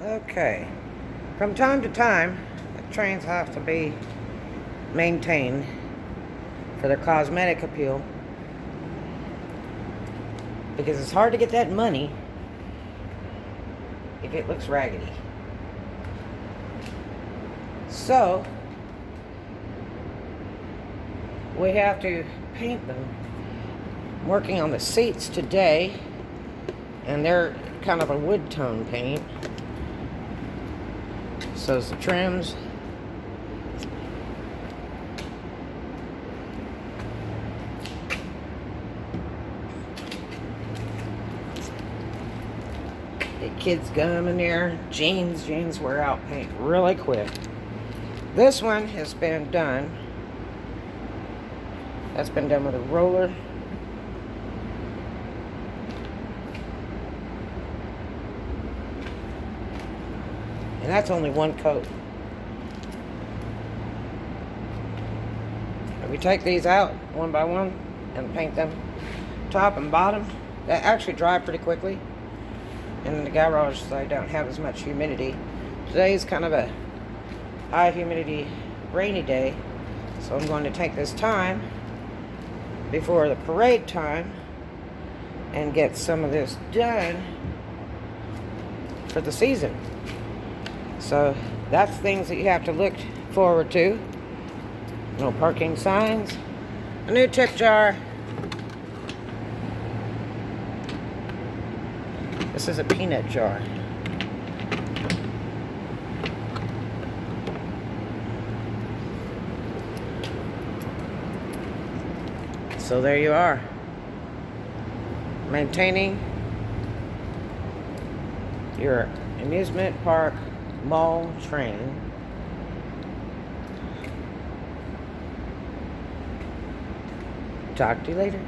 Okay. From time to time, the trains have to be maintained for their cosmetic appeal because it's hard to get that money if it looks raggedy. So, we have to paint them. I'm working on the seats today, and they're kind of a wood tone paint. So is the trims. The kids gum in there. Jeans wear out paint really quick. This one has been done. That's been done with a roller. And that's only one coat. If we take these out one by one and paint them top and bottom, they actually dry pretty quickly. And in the garage, they don't have as much humidity. Today's kind of a high humidity, rainy day. So I'm going to take this time before the parade time and get some of this done for the season. So that's things that you have to look forward to. No parking signs. A new tip jar. This is a peanut jar. So there you are. Maintaining your amusement park mall train. Talk to you later.